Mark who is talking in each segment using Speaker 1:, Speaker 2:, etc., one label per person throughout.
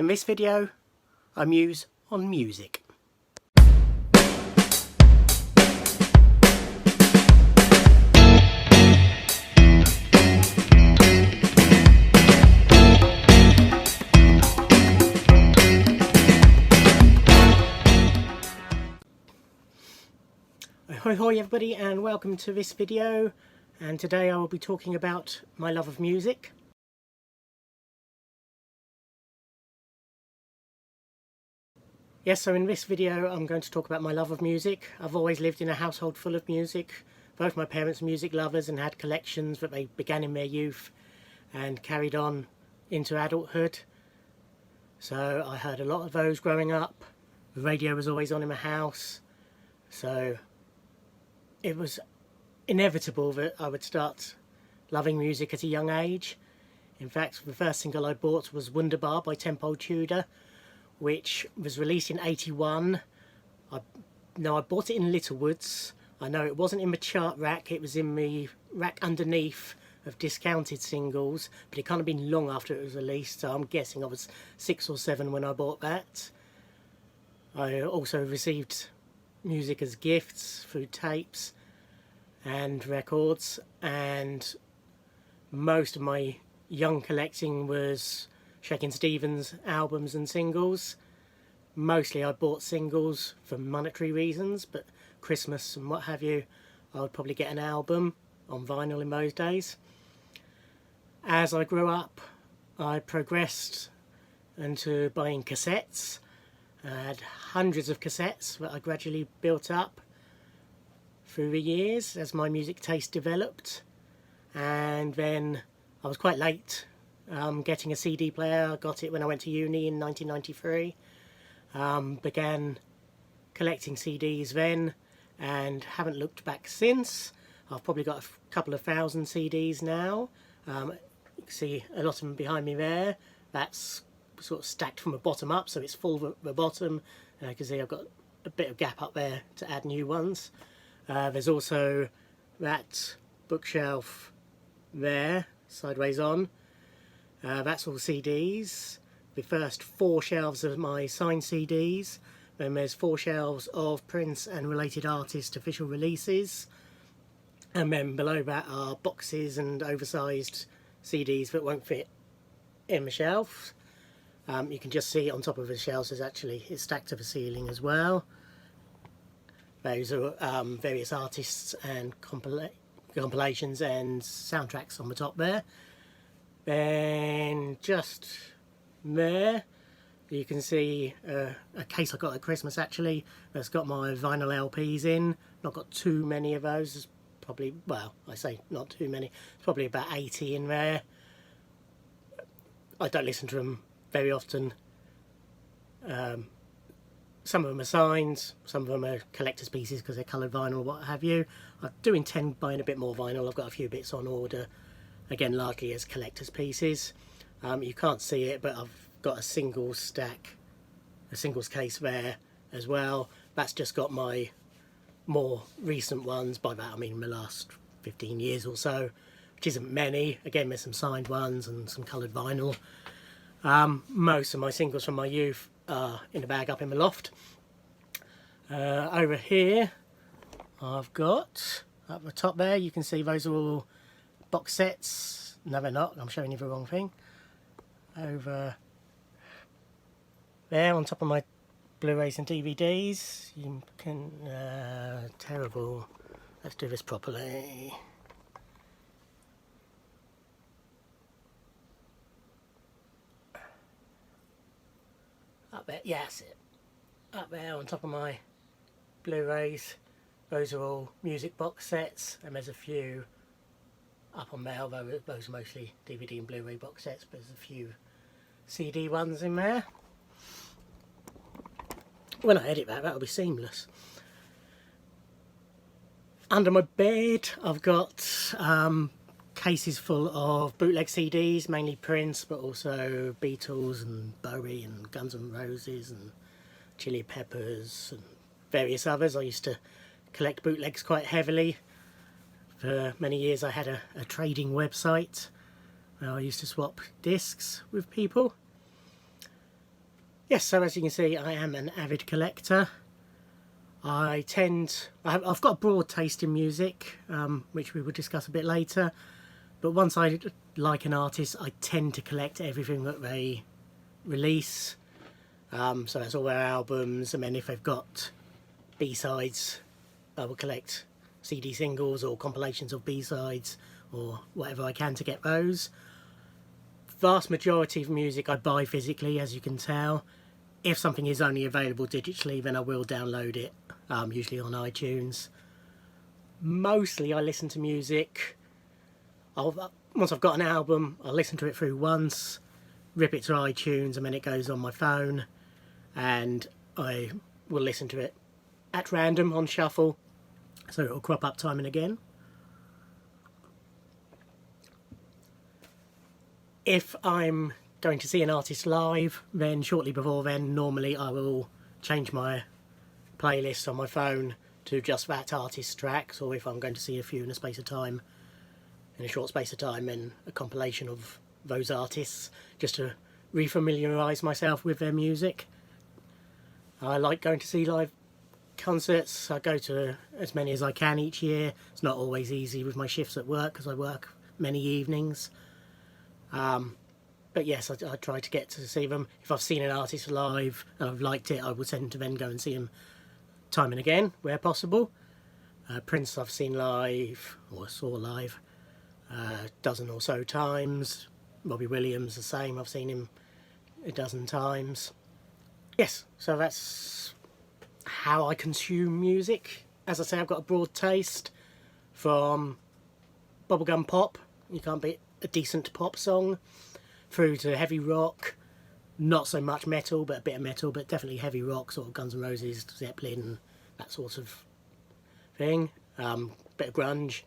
Speaker 1: In this video, I muse on music. Ahoy everybody, and welcome to this video, and today I will be talking about my love of music. Yes, so in this video I'm going to talk about my love of music. I've always lived in a household full of music. Both my parents are music lovers and had collections that they began in their youth and carried on into adulthood. So I heard a lot of those growing up. The radio was always on in my house, so it was inevitable that I would start loving music at a young age. In fact, the first single I bought was Wunderbar by Tempo Tudor, which was released in '81. I bought it in Littlewoods. I know it wasn't in the chart rack, it was in the rack underneath of discounted singles, but it can't have been long after it was released, so I'm guessing I was 6 or 7 when I bought that. I also received music as gifts through tapes and records, and most of my young collecting was Shakin' Stevens albums and singles. Mostly I bought singles for monetary reasons, but Christmas and what have you, I would probably get an album on vinyl in those days. As I grew up, I progressed into buying cassettes. I had hundreds of cassettes that I gradually built up through the years as my music taste developed, and then I was quite late getting a CD player. I got it when I went to uni in 1993. Began collecting CDs then and haven't looked back since. I've probably got a couple of thousand CDs now. You can see a lot of them behind me there. That's sort of stacked from the bottom up, so it's full at the bottom. You can see I've got a bit of gap up there to add new ones. There's also that bookshelf there, sideways on. That's all CDs. The first 4 shelves are my signed CDs. Then there's 4 shelves of Prince and related artists official releases. And then below that are boxes and oversized CDs that won't fit in the shelf. You can just see on top of the shelves it's stacked to the ceiling as well. Those are various artists and compilations and soundtracks on the top there. Then just there you can see a case I got at Christmas actually that's got my vinyl LPs in. Not got too many of those. There's probably, well, I say not too many, it's probably about 80 in there. I don't listen to them very often. Some of them are signed, some of them are collector's pieces because they're coloured vinyl, what have you. I do intend buying a bit more vinyl. I've got a few bits on order, again largely as collector's pieces. You can't see it, but I've got a singles case there as well. That's just got my more recent ones. By that I mean the last 15 years or so, which isn't many. Again, there's some signed ones and some coloured vinyl. Most of my singles from my youth are in a bag up in the loft. Over here I've got, up the top there, you can see those are all box sets. No, they're not, I'm showing you the wrong thing. Over there on top of my Blu-rays and DVDs, you can, terrible, let's do this properly. Up there, yeah, that's it. Up there on top of my Blu-rays, those are all music box sets, and there's a few up on there, although those are mostly DVD and Blu-ray box sets, but there's a few CD ones in there. When I edit that'll be seamless. Under my bed I've got cases full of bootleg CDs, mainly Prince, but also Beatles and Bowie and Guns N' Roses and Chili Peppers and various others. I used to collect bootlegs quite heavily. For many years I had a trading website where I used to swap discs with people. Yes, so as you can see, I am an avid collector. I've got a broad taste in music, which we will discuss a bit later. But once I like an artist, I tend to collect everything that they release. So that's all their albums, and then if they've got B-sides, I will collect CD singles or compilations of B-sides or whatever I can to get those. Vast majority of music I buy physically, as you can tell. If something is only available digitally, then I will download it, usually on iTunes. Mostly I listen to music. Once I've got an album, I'll listen to it through once, rip it to iTunes, and then it goes on my phone, and I will listen to it at random on shuffle, so it'll crop up time and again. If I'm going to see an artist live, then shortly before then, normally I will change my playlist on my phone to just that artist's tracks, or if I'm going to see a few in a short space of time, then a compilation of those artists, just to refamiliarise myself with their music. I like going to see live concerts. I go to as many as I can each year. It's not always easy with my shifts at work, because I work many evenings. But yes, I try to get to see them. If I've seen an artist live and I've liked it, I will tend to then go and see them time and again, where possible. Prince I've seen live, or saw live, a dozen or so times. Robbie Williams the same, I've seen him a dozen times. Yes, so that's how I consume music. As I say, I've got a broad taste, from bubblegum pop, you can't beat a decent pop song, through to heavy rock, not so much metal, but a bit of metal, but definitely heavy rock, sort of Guns N' Roses, Zeppelin, that sort of thing. Bit of grunge,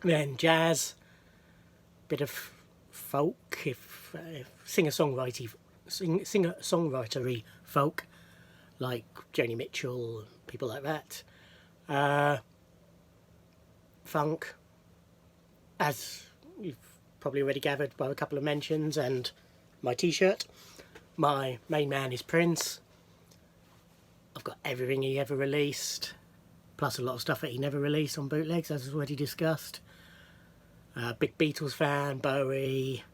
Speaker 1: then jazz, bit of folk, if singer-songwritery folk, like Joni Mitchell, people like that. Funk, as you've probably already gathered by a couple of mentions and my t-shirt. My main man is Prince. I've got everything he ever released, plus a lot of stuff that he never released on bootlegs, as was already discussed. Big Beatles fan, Bowie,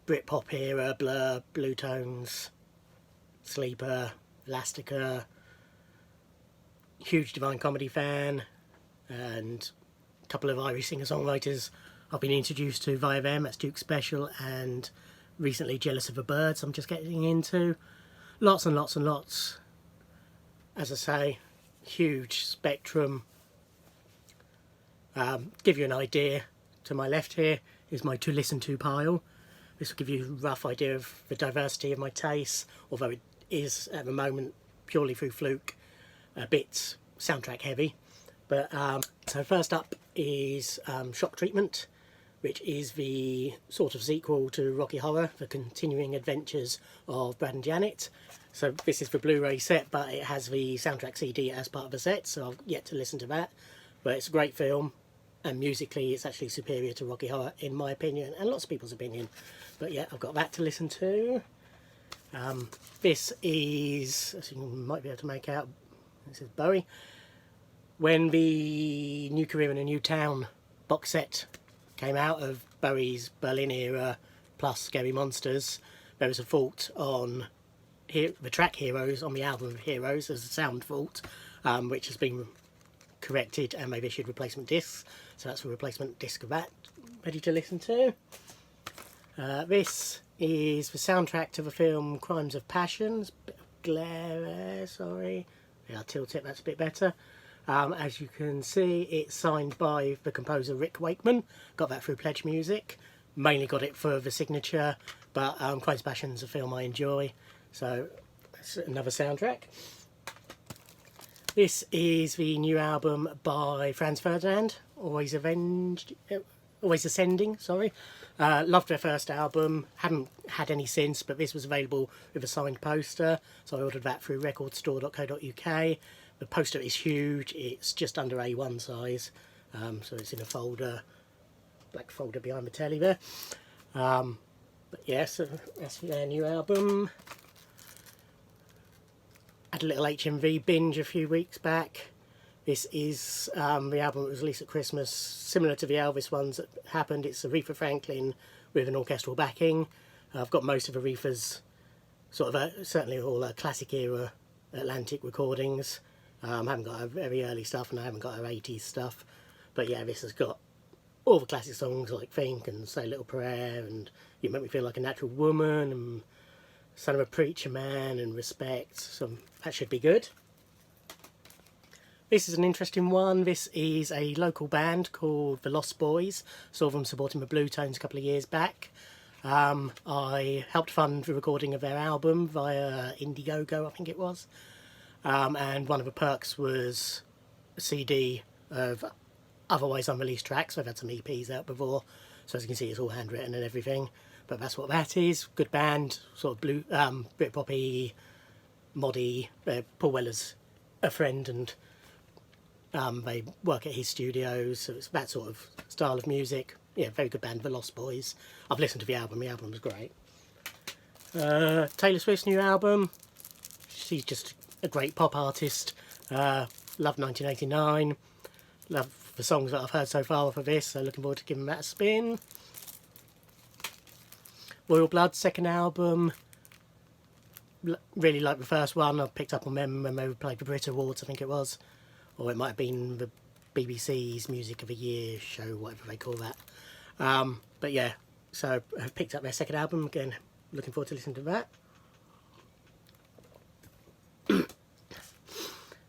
Speaker 1: Britpop era, Blur, Blue Tones, Sleeper, Elastica, huge Divine Comedy fan, and a couple of Irish singer-songwriters I've been introduced to via them. That's Duke Special and recently Jealous of a Bird, so I'm just getting into. Lots and lots and lots. As I say, huge spectrum. Give you an idea, to my left here is my to listen to pile. This will give you a rough idea of the diversity of my tastes, although it is at the moment purely through fluke, a bit soundtrack heavy. But so first up is Shock Treatment, which is the sort of sequel to Rocky Horror, the continuing adventures of Brad and Janet. So this is the Blu-ray set, but it has the soundtrack CD as part of the set, so I've yet to listen to that. But it's a great film, and musically it's actually superior to Rocky Horror, in my opinion, and lots of people's opinion. But yeah, I've got that to listen to. This is, as you might be able to make out, this is Bowie. When the New Career in a New Town box set came out of Bowie's Berlin era plus Scary Monsters, there was a fault on the track Heroes on the album Heroes as a sound fault, which has been corrected, and they've issued replacement discs. So that's a replacement disc of that, ready to listen to. This is the soundtrack to the film Crimes of Passion. Bit of glare there, sorry. Yeah, I'll tilt it, that's a bit better. As you can see, it's signed by the composer Rick Wakeman. Got that through Pledge Music. Mainly got it for the signature, but Crimes of Passion's a film I enjoy, so that's another soundtrack. This is the new album by Franz Ferdinand, Always Ascending, sorry. Loved their first album, haven't had any since, but this was available with a signed poster, so I ordered that through recordstore.co.uk. The poster is huge, it's just under A1 size, so it's in a folder, black folder behind the telly there. But yeah, so that's their new album. Had a little HMV binge a few weeks back. This is the album that was released at Christmas, similar to the Elvis ones that happened. It's Aretha Franklin with an orchestral backing. I've got most of Aretha's sort of certainly all classic era Atlantic recordings. I haven't got her very early stuff, and I haven't got her 80s stuff. But yeah, this has got all the classic songs like Think and Say a Little Prayer and You Make Me Feel Like a Natural Woman and Son of a Preacher Man and Respect. So that should be good. This is an interesting one. This is a local band called The Lost Boys. Saw them supporting the Blue Tones a couple of years back. I helped fund the recording of their album via Indiegogo, I think it was. And one of the perks was a CD of otherwise unreleased tracks. I've had some EPs out before, so as you can see it's all handwritten and everything. But that's what that is. Good band, sort of blue, Britpop-y, moddy. Paul Weller's a friend, and they work at his studios, so it's that sort of style of music. Yeah, very good band, The Lost Boys. I've listened to the album was great. Taylor Swift's new album. She's just a great pop artist. Love 1989. Love the songs that I've heard so far for this, so looking forward to giving that a spin. Royal Blood's second album. Really like the first one. I picked up on them when they played the Brit Awards, I think it was. Or it might have been the BBC's Music of the Year show, whatever they call that. But yeah, so I picked up their second album again. Looking forward to listening to that.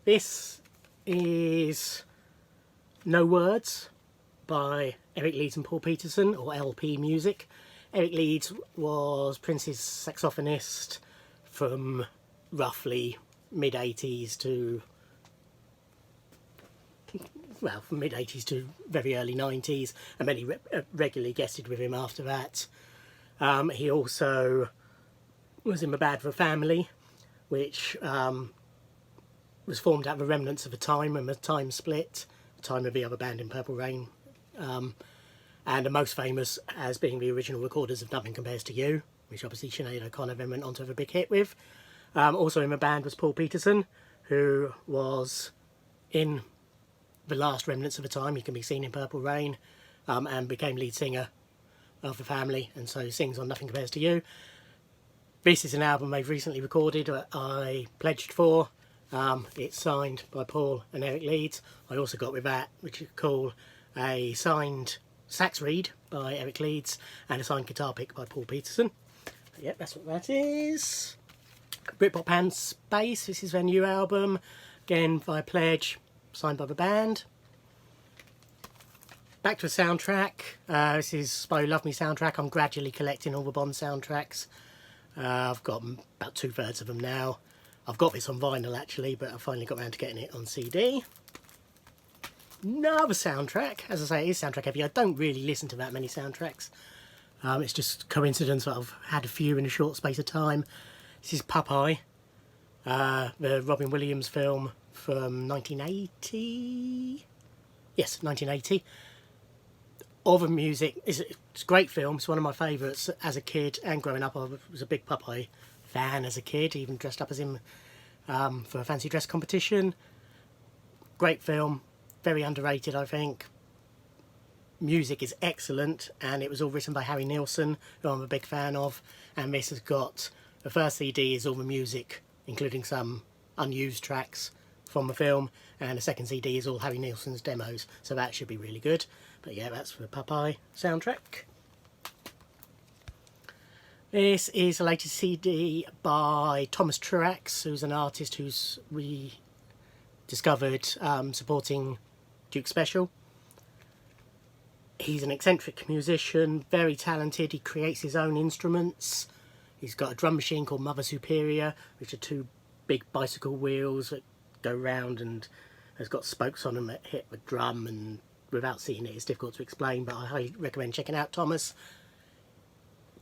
Speaker 1: This is No Words by Eric Leeds and Paul Peterson, or LP Music. Eric Leeds was Prince's saxophonist from roughly mid-80s to, well, from mid-80s to very early 90s, and then he regularly guested with him after that. He also was in The Bad for a Family, which was formed out of the remnants of a time when the Time split, the time of the other band in Purple Rain, and the most famous as being the original recorders of Nothing Compares to You, which obviously Sinead O'Connor then went on to have a big hit with. Also in the band was Paul Peterson, who was in the last remnants of a time. He can be seen in Purple Rain, and became lead singer of the Family, and so sings on Nothing Compares to You. This is an album they've recently recorded, I pledged for. It's signed by Paul and Eric Leeds. I also got with that, which is cool, a signed sax reed by Eric Leeds and a signed guitar pick by Paul Peterson. But yeah, that's what that is. Britpop Band Space, this is their new album, again by pledge, signed by the band. Back to a soundtrack. This is Spy Who Loved Me soundtrack. I'm gradually collecting all the Bond soundtracks. I've got about 2/3 of them now. I've got this on vinyl actually, but I finally got around to getting it on CD. Another soundtrack. As I say, it is soundtrack heavy. I don't really listen to that many soundtracks. It's just coincidence that I've had a few in a short space of time. This is Popeye, the Robin Williams film from 1980. Yes, 1980. All the music, it's a great film. It's one of my favourites as a kid and growing up. I was a big Popeye fan as a kid, even dressed up as him for a fancy dress competition. Great film, very underrated I think. Music is excellent, and it was all written by Harry Nilsson, who I'm a big fan of, and this has got, the first CD is all the music, including some unused tracks from the film, and the second CD is all Harry Nilsson's demos, so that should be really good. But yeah, that's the Popeye soundtrack. This is the latest CD by Thomas Truax, who's an artist who's rediscovered supporting Duke Special. He's an eccentric musician, very talented. He creates his own instruments. He's got a drum machine called Mother Superior, which are two big bicycle wheels that go round and has got spokes on them that hit the drum, and without seeing it it's difficult to explain, but I highly recommend checking out Thomas.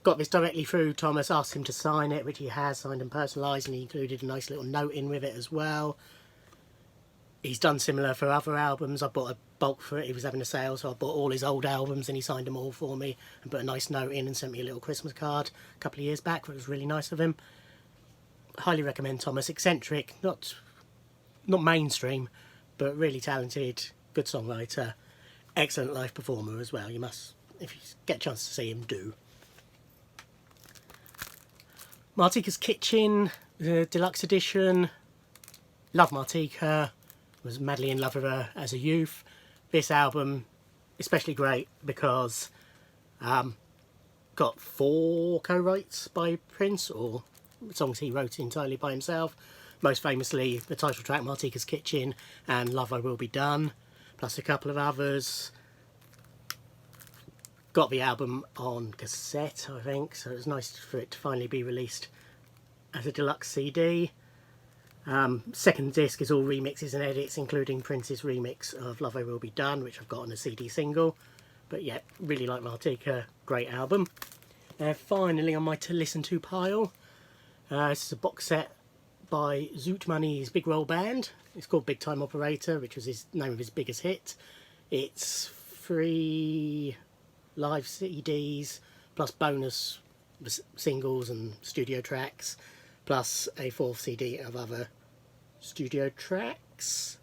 Speaker 1: Got this directly through Thomas, asked him to sign it, which he has signed and personalised, and he included a nice little note in with it as well. He's done similar for other albums. I bought a bulk for it. He was having a sale, so I bought all his old albums and he signed them all for me and put a nice note in and sent me a little Christmas card a couple of years back. It was really nice of him. Highly recommend Thomas. Eccentric, not mainstream, but really talented, good songwriter, excellent live performer as well. You must, if you get a chance to see him, do. Martika's Kitchen, the deluxe edition. Love Martika, was madly in love with her as a youth. This album, especially great because got 4 co-writes by Prince, or songs he wrote entirely by himself. Most famously the title track Martika's Kitchen and Love I Will Be Done, plus a couple of others. Got the album on cassette, I think, so it was nice for it to finally be released as a deluxe CD. Second disc is all remixes and edits, including Prince's remix of Love I Will Be Done, which I've got on a CD single. But yeah, really like Martika, great album. Finally on my to listen to pile, this is a box set by Zoot Money's Big Roll Band. It's called Big Time Operator, which was his name of his biggest hit. It's 3 live CDs plus bonus singles and studio tracks, plus a 4th CD of other studio tracks.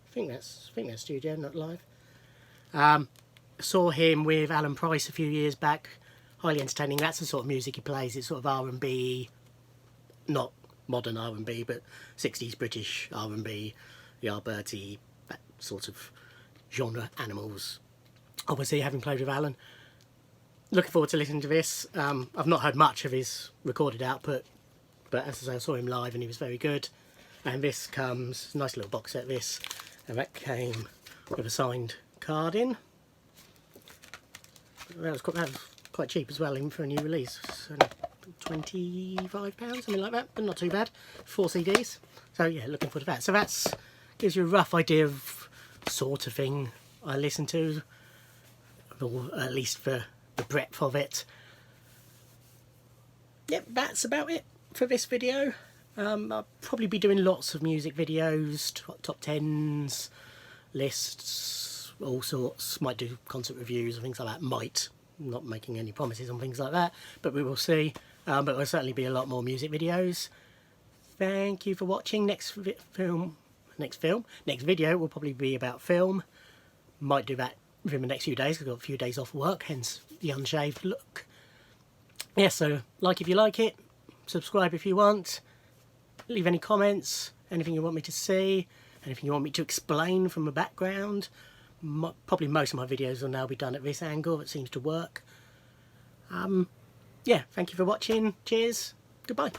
Speaker 1: I think that's studio, not live. Saw him with Alan Price a few years back. Highly entertaining. That's the sort of music he plays. It's sort of R&B, not modern R&B, but 60s British R&B, Yardbirdy, that sort of genre animals. Obviously, having played with Alan, looking forward to listening to this. I've not heard much of his recorded output, but as I say, I saw him live and he was very good. And this comes, nice little box set this, and that came with a signed card in. That was quite cheap as well, even for a new release. So £25, something like that, but not too bad. 4 CDs. So yeah, looking forward to that. So that's gives you a rough idea of sort of thing I listen to, or at least for the breadth of it. Yep, that's about it for this video. I'll probably be doing lots of music videos, top 10s, lists, all sorts. Might do concert reviews and things like that. Might. Not making any promises on things like that, but we will see. But there'll certainly be a lot more music videos. Thank you for watching. Next video will probably be about film. Might do that within the next few days. I've got a few days off work, hence the unshaved look. Yeah, so like if you like it, subscribe if you want, leave any comments, anything you want me to see, anything you want me to explain from the background. Probably most of my videos will now be done at this angle. It seems to work. Yeah, thank you for watching. Cheers. Goodbye.